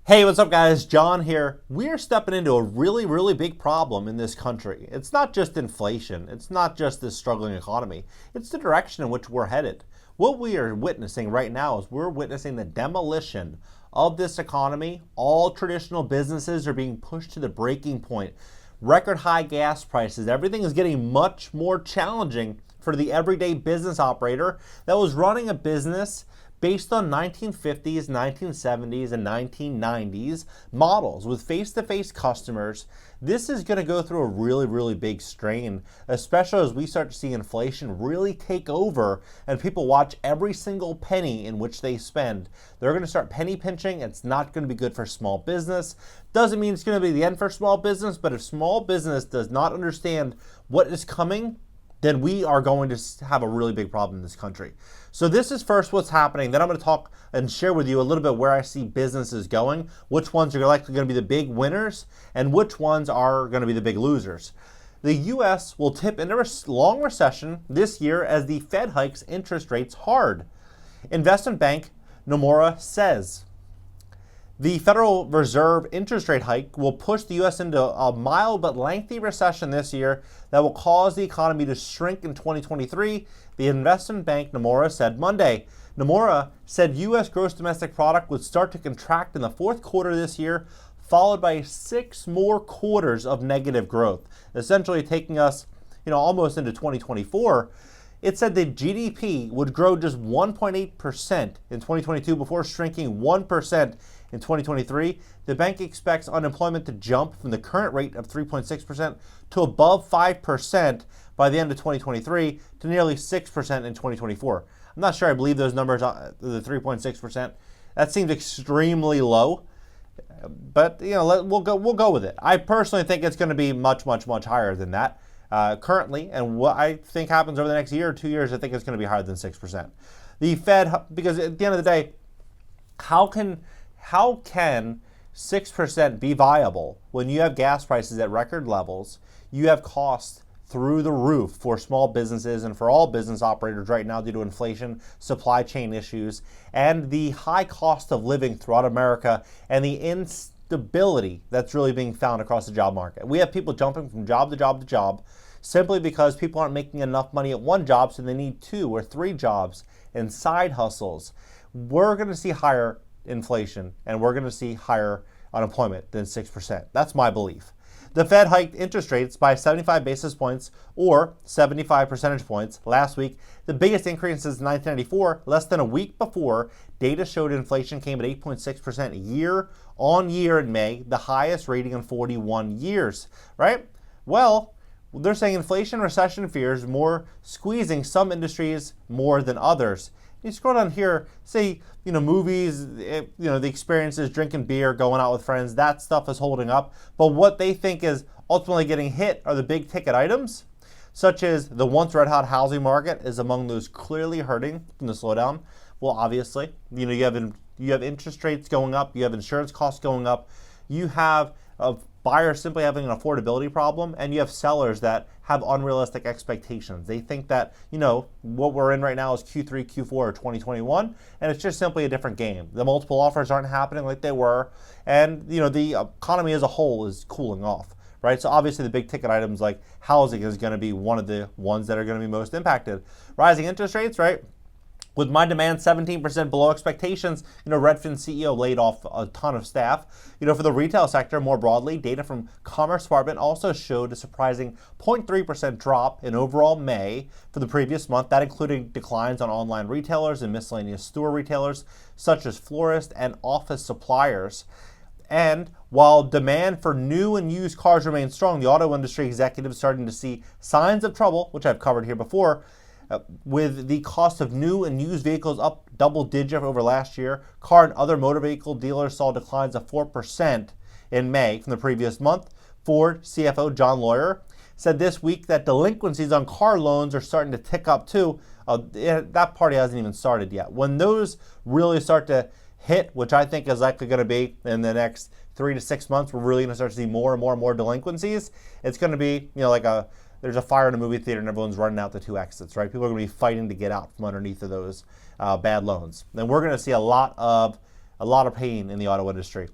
Hey, what's up guys? John here. We're stepping into a really big problem in this country. It's not just inflation. It's not just this struggling economy. It's the direction in which we're headed. What we are witnessing right now is we're witnessing the demolition of this economy. All traditional businesses are being pushed to the breaking point. Record high gas prices. Everything is getting much more challenging for the everyday business operator that was running a business based on 1950s, 1970s, and 1990s models with face-to-face customers. This is going to go through a really big strain, especially as we start to see inflation really take over and people watch every single penny in which they spend. They're going to start penny pinching. It's not going to be good for small business. Doesn't mean it's going to be the end for small business, but if small business does not understand what is coming, then we are going to have a really big problem in this country. So this is first what's happening. Then I'm going to talk and share with you a little bit where I see businesses going, which ones are likely going to be the big winners, and which ones are going to be the big losers. The U.S. will tip into a long recession this year as the Fed hikes interest rates hard. Investment bank Nomura says. The Federal Reserve interest rate hike will push the U.S. into a mild but lengthy recession this year that will cause the economy to shrink in 2023, the investment bank Nomura said Monday. Nomura said U.S. gross domestic product would start to contract in the fourth quarter this year, followed by 6 more quarters of negative growth, essentially taking us almost into 2024. It said that GDP would grow just 1.8% in 2022 before shrinking 1% in 2023. The bank expects unemployment to jump from the current rate of 3.6% to above 5% by the end of 2023 to nearly 6% in 2024. I'm not sure I believe those numbers, the 3.6%. That seems extremely low, but we'll go with it. I personally think it's going to be much higher than that. Currently, and what I think happens over the next year or 2 years, I think it's going to be higher than 6%. The Fed, because at the end of the day, how can 6% be viable when you have gas prices at record levels, you have costs through the roof for small businesses and for all business operators right now due to inflation, supply chain issues, and the high cost of living throughout America and the instability that's really being found across the job market. We have people jumping from job to job to job simply because people aren't making enough money at one job, so they need 2 or 3 jobs and side hustles. We're going to see higher inflation and we're going to see higher unemployment than 6%. That's my belief. The Fed hiked interest rates by 75 basis points or 75 percentage points last week, the biggest increase since 1994. Less than a week before, data showed inflation came at 8.6% year on year in May, the highest rating in 41 years, right? Well, they're saying inflation, recession fears more squeezing some industries more than others. You scroll down here, say, movies, the experiences, drinking beer, going out with friends, that stuff is holding up. But what they think is ultimately getting hit are the big ticket items, such as the once red hot housing market is among those clearly hurting from the slowdown. Well, obviously, you have interest rates going up, you have insurance costs going up, you have buyers simply having an affordability problem, and you have sellers that have unrealistic expectations. They think that, what we're in right now is Q3, Q4 of 2021, and it's just simply a different game. The multiple offers aren't happening like they were, and, the economy as a whole is cooling off, right? So obviously the big ticket items like housing is going to be one of the ones that are going to be most impacted. Rising interest rates, right? With my demand 17% below expectations, Redfin CEO laid off a ton of staff. For the retail sector more broadly, data from Commerce Department also showed a surprising 0.3% drop in overall May for the previous month. That included declines on online retailers and miscellaneous store retailers, such as florists and office suppliers. And while demand for new and used cars remains strong, the auto industry executives starting to see signs of trouble, which I've covered here before. With the cost of new and used vehicles up double digit over last year, car and other motor vehicle dealers saw declines of 4% in May from the previous month. Ford CFO John Lawyer said this week that delinquencies on car loans are starting to tick up too. That party hasn't even started yet. When those really start to hit, which I think is likely going to be in the next 3 to 6 months, we're really going to start to see more and more delinquencies. It's going to be, there's a fire in a movie theater and everyone's running out the 2 exits, right? People are going to be fighting to get out from underneath of those bad loans. Then we're going to see a lot of pain in the auto industry.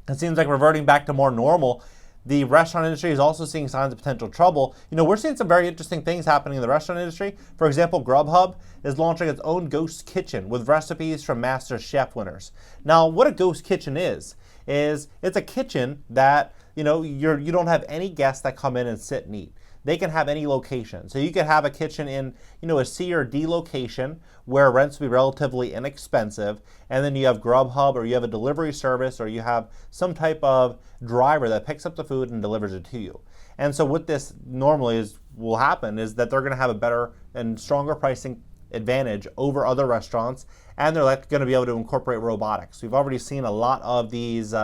it seems like reverting back to more normal. The restaurant industry is also seeing signs of potential trouble. We're seeing some very interesting things happening in the restaurant industry. For example, Grubhub is launching its own ghost kitchen with recipes from Master Chef winners. Now, what a ghost kitchen is it's a kitchen that, you don't have any guests that come in and sit and eat. They can have any location. So you could have a kitchen in, a C or D location where rents will be relatively inexpensive, and then you have Grubhub, or you have a delivery service, or you have some type of driver that picks up the food and delivers it to you. And so what this normally will happen is that they're going to have a better and stronger pricing advantage over other restaurants, and they're going to be able to incorporate robotics. We've already seen a lot of these,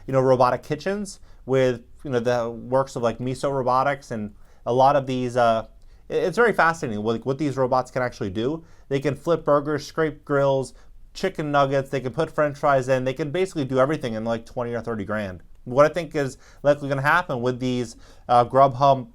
robotic kitchens with, the works of like Miso Robotics, and a lot of these, it's very fascinating what these robots can actually do. They can flip burgers, scrape grills, chicken nuggets, they can put french fries in, they can basically do everything in like 20 or 30 grand. What I think is likely going to happen with these Grubhub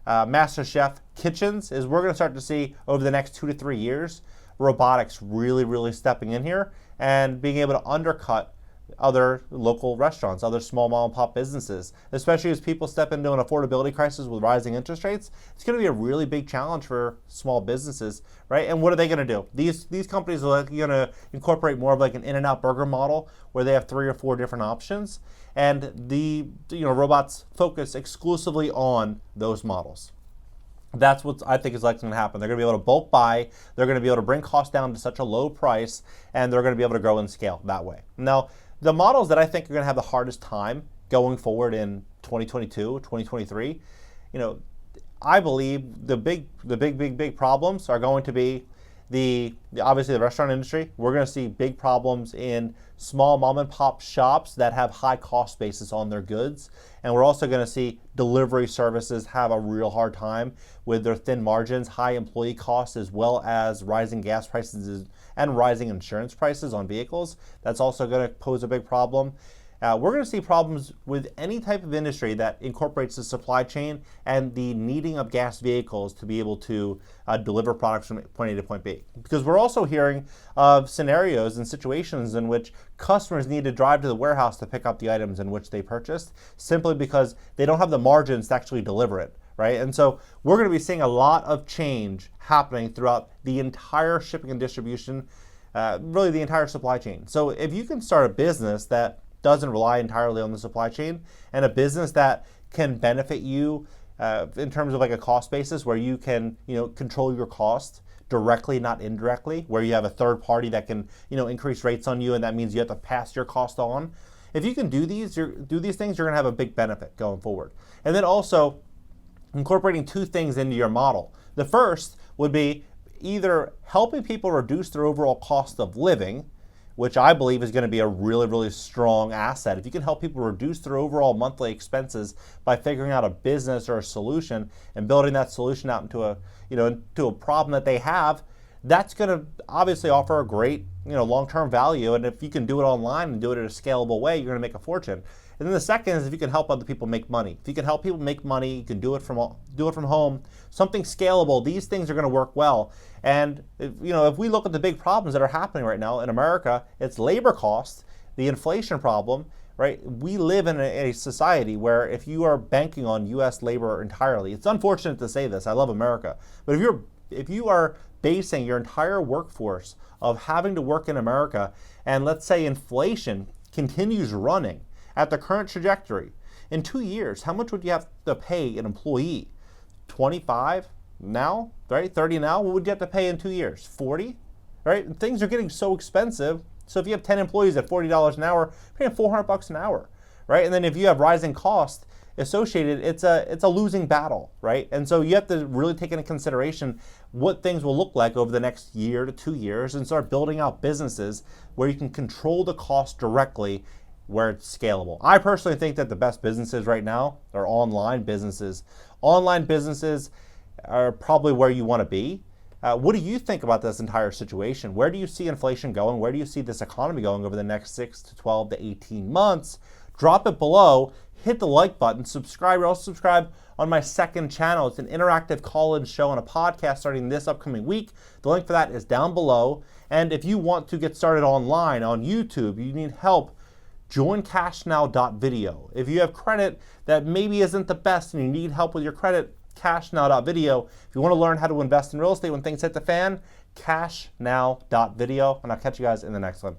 Master Chef kitchens is we're going to start to see over the next 2 to 3 years, robotics really, really stepping in here and being able to undercut other local restaurants, other small mom and pop businesses, especially as people step into an affordability crisis with rising interest rates. It's going to be a really big challenge for small businesses, right? And what are they going to do? These companies are going to incorporate more of like an In-N-Out burger model where they have 3 or 4 different options, and the robots focus exclusively on those models. That's what I think is likely going to happen. They're going to be able to bulk buy, they're going to be able to bring costs down to such a low price, and they're going to be able to grow and scale that way. Now, the models that I think are going to have the hardest time going forward in 2022, 2023, I believe the big problems are going to be obviously the restaurant industry. We're going to see big problems in small mom and pop shops that have high cost basis on their goods. And we're also going to see delivery services have a real hard time with their thin margins, high employee costs, as well as rising gas prices and rising insurance prices on vehicles. That's also going to pose a big problem. We're going to see problems with any type of industry that incorporates the supply chain and the needing of gas vehicles to be able to deliver products from point A to point B. Because we're also hearing of scenarios and situations in which customers need to drive to the warehouse to pick up the items in which they purchased, simply because they don't have the margins to actually deliver it, right? And so we're going to be seeing a lot of change happening throughout the entire shipping and distribution, really the entire supply chain. So if you can start a business that doesn't rely entirely on the supply chain, and a business that can benefit you in terms of like a cost basis where you can control your cost directly, not indirectly, where you have a third party that can increase rates on you, and that means you have to pass your cost on. If you can do these things, you're going to have a big benefit going forward. And then also incorporating 2 things into your model. The first would be either helping people reduce their overall cost of living, which I believe is going to be a really, really strong asset. If you can help people reduce their overall monthly expenses by figuring out a business or a solution and building that solution out into a problem that they have, that's going to obviously offer a great, long-term value. And if you can do it online and do it in a scalable way, you're going to make a fortune. And then the second is if you can help other people make money. If you can help people make money, you can do it from home, something scalable. These things are going to work well. And if we look at the big problems that are happening right now in America, it's labor costs, the inflation problem, right? We live in a society where if you are banking on U.S. labor entirely, it's unfortunate to say this, I love America, but if you are basing your entire workforce of having to work in America, and let's say inflation continues running at the current trajectory, in 2 years, how much would you have to pay an employee? 25 now, right? 30 now? What would you have to pay in 2 years? 40, right? And things are getting so expensive. So if you have 10 employees at $40 an hour, you're paying $400 an hour, right? And then if you have rising costs associated, it's a losing battle, right? And so you have to really take into consideration what things will look like over the next year to 2 years and start building out businesses where you can control the cost directly, where it's scalable. I personally think that the best businesses right now are online businesses. Online businesses are probably where you want to be. What do you think about this entire situation? Where do you see inflation going? Where do you see this economy going over the next 6 to 12 to 18 months? Drop it below, hit the like button, subscribe. Also subscribe on my second channel. It's an interactive call-in show and a podcast starting this upcoming week. The link for that is down below. And if you want to get started online on YouTube, you need help join cashnow.video. If you have credit that maybe isn't the best and you need help with your credit, cashnow.video. If you want to learn how to invest in real estate when things hit the fan, cashnow.video. And I'll catch you guys in the next one.